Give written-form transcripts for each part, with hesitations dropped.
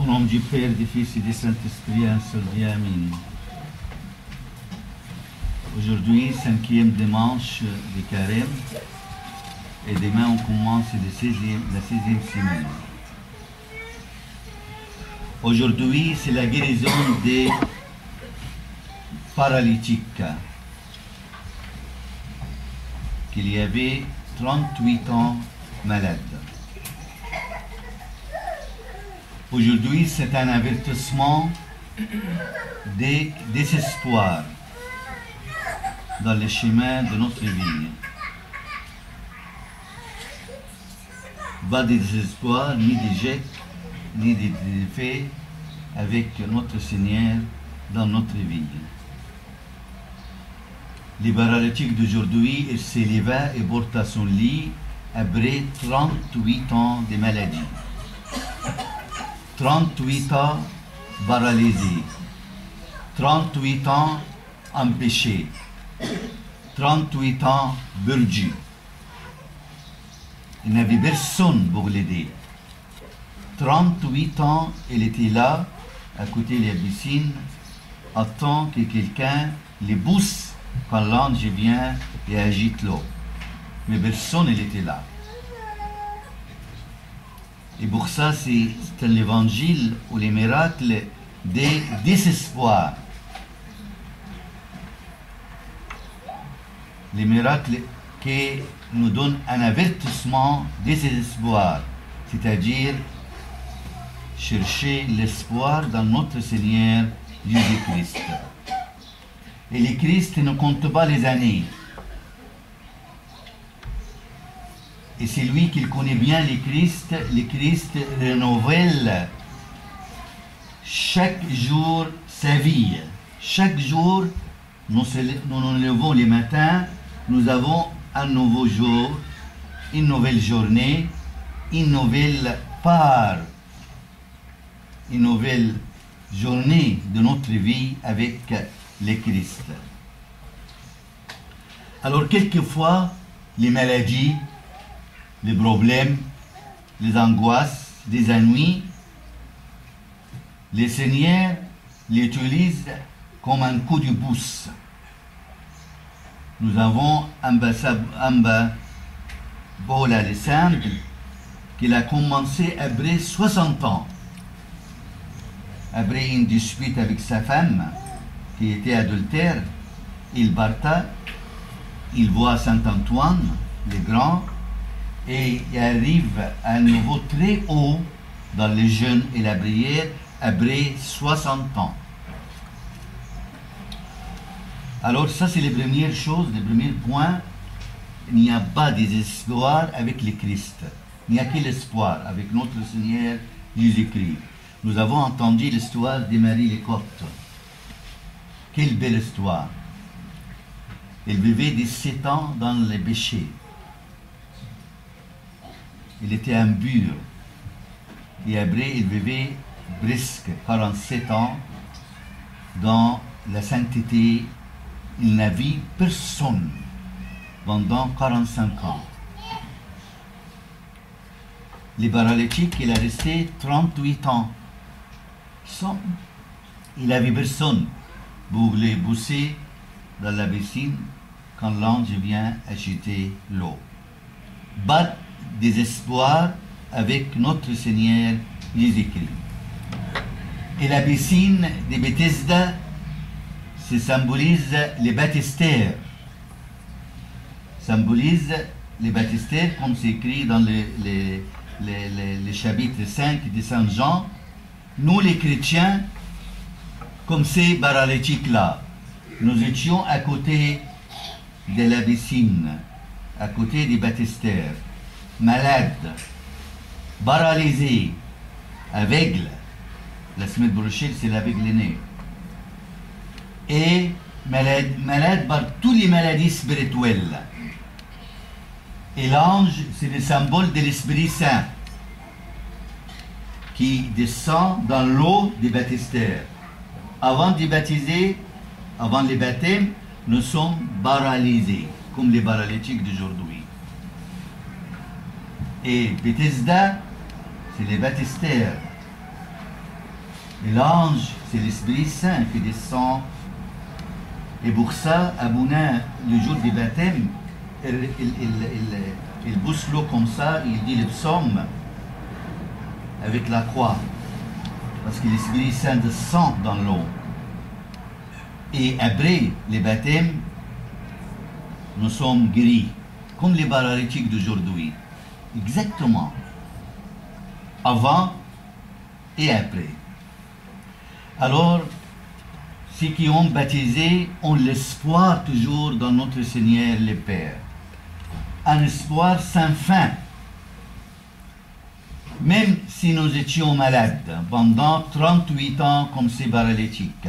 Au nom du Père, du Fils et du Saint-Esprit, un seul Dieu, Amen. Aujourd'hui, 5e dimanche de Carême, et demain on commence la 16e semaine. Aujourd'hui, c'est la guérison des paralytiques, qu'il y avait 38 ans malades. Aujourd'hui, c'est un avertissement des désespoirs dans le chemin de notre vie. Pas de désespoir, ni d'échec, ni de défaits avec notre Seigneur dans notre vie. Le paralytique d'aujourd'hui, il s'éleva et porta son lit après 38 ans de maladie. 38 ans paralysé, 38 ans empêché, 38 ans perdu. Il n'avait personne pour l'aider. 38 ans, il était là, à côté de la piscine, attend que quelqu'un les pousse quand l'ange vient et agite l'eau. Mais personne n'était là. Et pour ça, c'est l'évangile ou les miracles des désespoirs. Les miracles qui nous donnent un avertissement des désespoirs, c'est-à-dire chercher l'espoir dans notre Seigneur Jésus-Christ. Et le Christ ne compte pas les années. Et c'est lui qui connaît bien le Christ renouvelle chaque jour sa vie. Chaque jour, nous nous levons le matin, nous avons un nouveau jour, une nouvelle journée, une nouvelle part, une nouvelle journée de notre vie avec le Christ. Alors quelquefois, les maladies, les problèmes, les angoisses, les ennuis, le Seigneur les utilise comme un coup de pouce. Nous avons un Paul Alexandre qui a commencé après 60 ans. Après une dispute avec sa femme qui était adultère, il parta, il voit Saint-Antoine, le grand, et il arrive à nouveau très haut dans le jeûne et la prière après 60 ans. Alors ça c'est les premières choses, les premiers points. Il n'y a pas de désespoir avec le Christ. Il n'y a que l'espoir avec notre Seigneur Jésus-Christ. Nous avons entendu l'histoire de Marie Lecotte. Quelle belle histoire. Elle vivait 17 ans dans le péché. Il était impur. Et après, il vivait presque 47 ans dans la sainteté. Il n'a vu personne pendant 45 ans. Le paralytique, il a resté 38 ans. Il n'avait personne pour les pousser dans la piscine quand l'ange vient acheter l'eau. Pas désespoir avec notre Seigneur Jésus-Christ. Et la piscine de Bethesda, ça symbolise les baptistères. Symbolise les baptistères, comme c'est écrit dans le chapitre 5 de Saint Jean. Nous les chrétiens, comme ces paralytiques-là, nous étions à côté de la piscine, à côté des baptistères, malades, paralysés, aveugles. La semaine prochaine, c'est l'aveugle-né. Et malades par toutes les maladies spirituelles. Et l'ange, c'est le symbole de l'Esprit Saint qui descend dans l'eau des baptistères. Avant de baptiser, avant le baptême, nous sommes paralysés, comme les paralytiques d'aujourd'hui. Et Bethesda, c'est les baptistères. Et l'ange, c'est l'Esprit Saint qui descend. Et pour ça, Abouna, le jour du baptême, il pousse l'eau comme ça, il dit le psaume avec la croix. Parce que l'Esprit Saint descend dans l'eau. Et après les baptêmes, nous sommes guéris, comme les paralytiques d'aujourd'hui. Exactement. Avant et après. Alors, ceux qui ont baptisé ont l'espoir toujours dans notre Seigneur le Père. Un espoir sans fin. Même si nous étions malades pendant 38 ans comme ces paralytiques,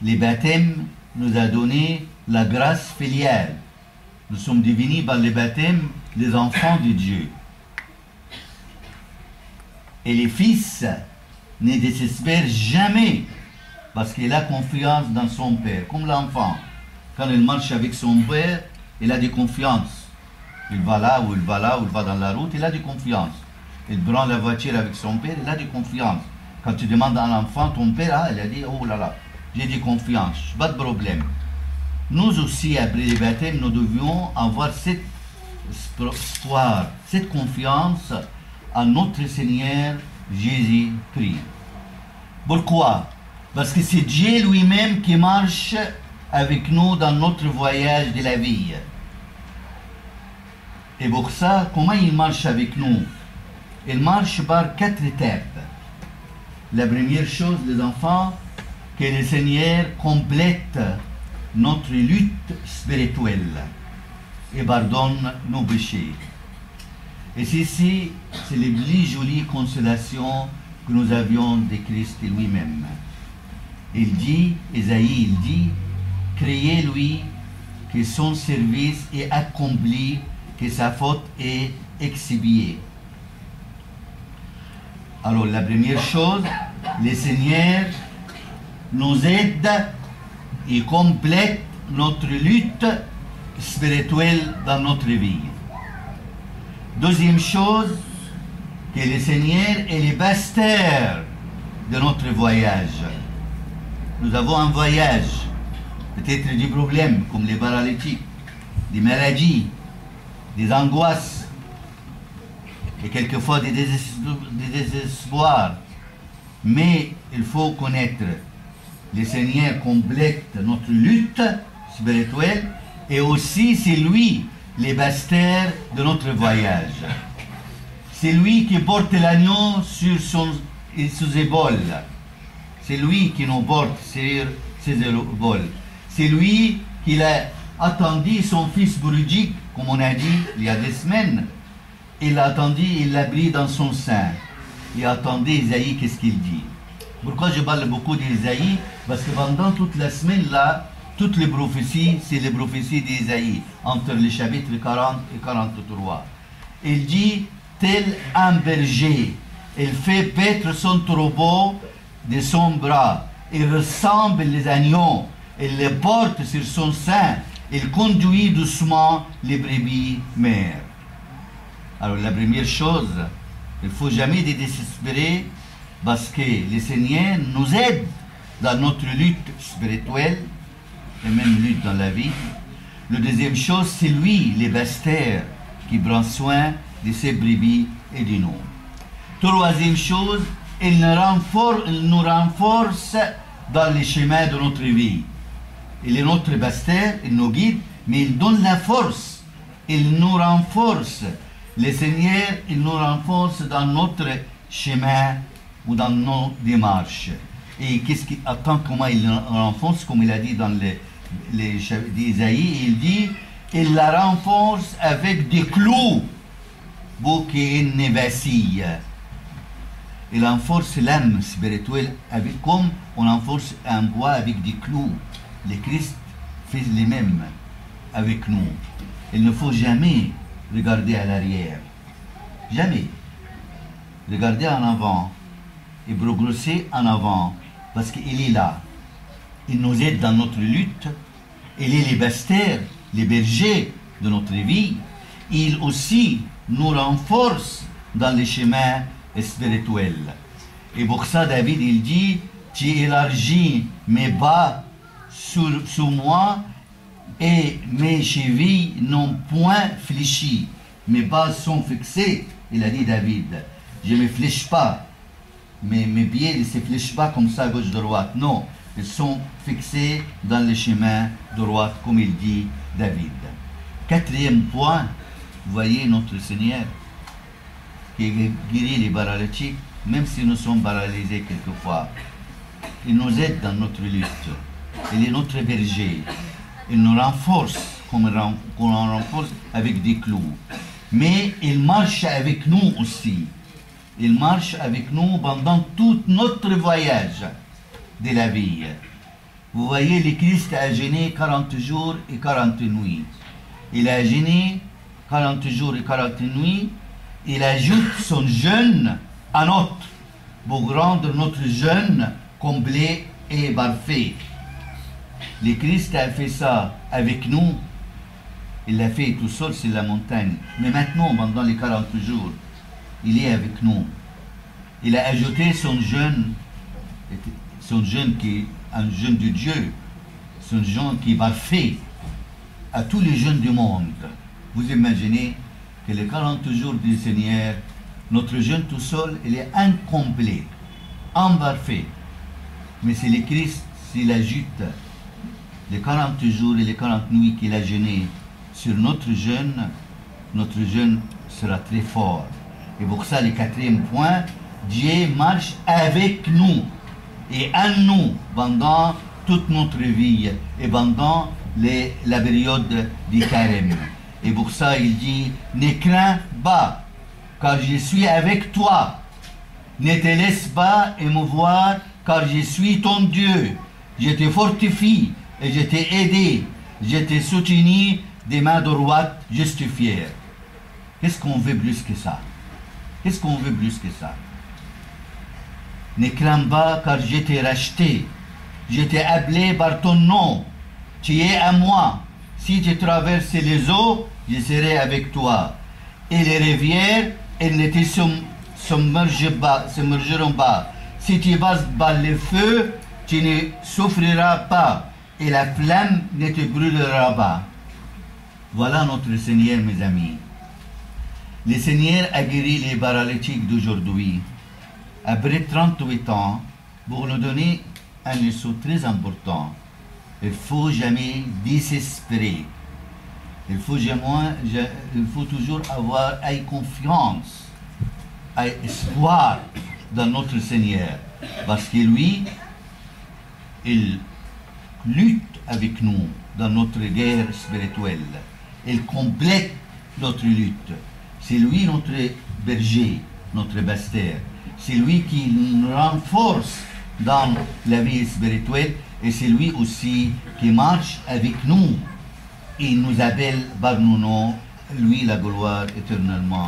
les baptêmes nous a donné la grâce filiale. Nous sommes devenus par les baptêmes les enfants de Dieu. Et les fils ne désespèrent jamais parce qu'il a confiance dans son père, comme l'enfant. Quand il marche avec son père, il a de confiance. Il va là ou il va là ou il va dans la route, il a de confiance. Il prend la voiture avec son père, il a de confiance. Quand tu demandes à l'enfant, ton père, il a dit, oh là là, j'ai de confiance, pas de problème. Nous aussi, après les baptêmes, nous devions avoir cet espoir, cette confiance en notre Seigneur Jésus-Christ. Pourquoi? Parce que c'est Dieu lui-même qui marche avec nous dans notre voyage de la vie. Et pour ça, comment il marche avec nous? Il marche par 4 étapes. La première chose, les enfants, que le Seigneur complète notre lutte spirituelle et pardonne nos péchés. Et ceci, c'est les plus jolies consolations que nous avions de Christ lui-même. Il dit, Isaïe, il dit, criez-lui que son service est accompli, que sa faute est expiée. Alors la première chose, le Seigneur nous aide et complète notre lutte spirituelle dans notre vie. Deuxième chose, que le Seigneur est le pasteur de notre voyage. Nous avons un voyage, peut-être des problèmes comme les paralytiques, des maladies, des angoisses et quelquefois des désespoirs. Mais il faut connaître, le Seigneur complète notre lutte spirituelle et aussi c'est lui le pasteur de notre voyage. C'est lui qui porte l'agneau sur ses épaules. C'est lui qui nous porte sur ses épaules. C'est lui qui a attendu son fils prodigue, comme on a dit il y a des semaines. Il l'a attendu, il l'a pris dans son sein. Il attendait Isaïe, qu'est-ce qu'il dit? Pourquoi je parle beaucoup d'Isaïe? Parce que pendant toute la semaine là, toutes les prophéties, c'est les prophéties d'Isaïe, entre les chapitres 40 et 43. Il dit, tel un berger, il fait paître son troupeau de son bras, il ressemble les agneaux, il les porte sur son sein, il conduit doucement les brebis mères. Alors la première chose, il ne faut jamais désespérer parce que le Seigneur nous aide dans notre lutte spirituelle et même lutte dans la vie. La deuxième chose, c'est lui, le pasteur, qui prend soin de ses brebis et de nous. Troisième chose, il nous renforce dans les chemins de notre vie. Il est notre pasteur, il nous guide, mais il donne la force. Il nous renforce. Le Seigneur, il nous renforce dans notre chemin ou dans nos démarches. Et qu'est-ce qui attend, comment il nous renforce, comme il a dit dans les chapitres d'Isaïe, il dit, il la renforce avec des clous pour qu'il ne vacille. Il renforce l'âme spirituelle comme on renforce un bois avec des clous. Le Christ fait les mêmes avec nous. Il ne faut jamais regarder à l'arrière. Jamais. Regarder en avant et progresser en avant parce qu'il est là. Il nous aide dans notre lutte. Il est les pasteurs, les bergers de notre vie. Il aussi nous renforce dans les chemins spirituels. Et pour ça, David, il dit, tu élargis mes bas sous moi et mes chevilles n'ont point fléchi. Mes bas sont fixés, il a dit David. Je ne me fléchis pas. Mes pieds ne se fléchissent pas comme ça, gauche-droite. Non, ils sont fixés dans le chemin droit, comme il dit David. Quatrième point, vous voyez notre Seigneur qui guérit les paralytiques, même si nous sommes paralysés quelquefois. Il nous aide dans notre lutte. Il est notre berger. Il nous renforce comme on renforce avec des clous. Mais il marche avec nous aussi. Il marche avec nous pendant tout notre voyage de la vie. Vous voyez, le Christ a jeûné 40 jours et 40 nuits. Il a jeûné 40 jours et 40 nuits. Il ajoute son jeûne à notre, pour rendre notre jeûne complet et parfait. Le Christ a fait ça avec nous. Il l'a fait tout seul sur la montagne. Mais maintenant, pendant les 40 jours, il est avec nous. Il a ajouté son jeûne qui est un jeûne de Dieu, son jeûne qui est parfait à tous les jeûnes du monde. Vous imaginez que les 40 jours du Seigneur, notre jeûne tout seul, il est incomplet, imparfait. Mais c'est le Christ, s'il ajoute les 40 jours et les 40 nuits qu'il a jeûné sur notre jeûne sera très fort. Et pour ça, le quatrième point, Dieu marche avec nous et en nous pendant toute notre vie et pendant la période du carême. Et pour ça, il dit, ne crains pas, car je suis avec toi. Ne te laisse pas émouvoir, car je suis ton Dieu. Je te fortifie et je t'ai aidé. Je t'ai soutenu des mains droites justifiées. Qu'est-ce qu'on veut plus que ça? Qu'est-ce qu'on veut plus que ça? Ne crains pas, car je t'ai racheté. Je t'ai appelé par ton nom. Tu es à moi. Si tu traverses les eaux, je serai avec toi. Et les rivières, elles ne te submergeront pas. Si tu passes par le feu, tu ne souffriras pas. Et la flamme ne te brûlera pas. Voilà notre Seigneur, mes amis. Le Seigneur a guéri les paralytiques d'aujourd'hui. Après 38 ans, pour nous donner un leçon très important, il ne faut jamais désespérer. Il faut toujours avoir confiance, espoir dans notre Seigneur. Parce que lui, il lutte avec nous dans notre guerre spirituelle. Il complète notre lutte. C'est lui notre berger, notre pasteur. C'est lui qui nous renforce dans la vie spirituelle et c'est lui aussi qui marche avec nous et nous appelle par nos noms, lui la gloire éternellement.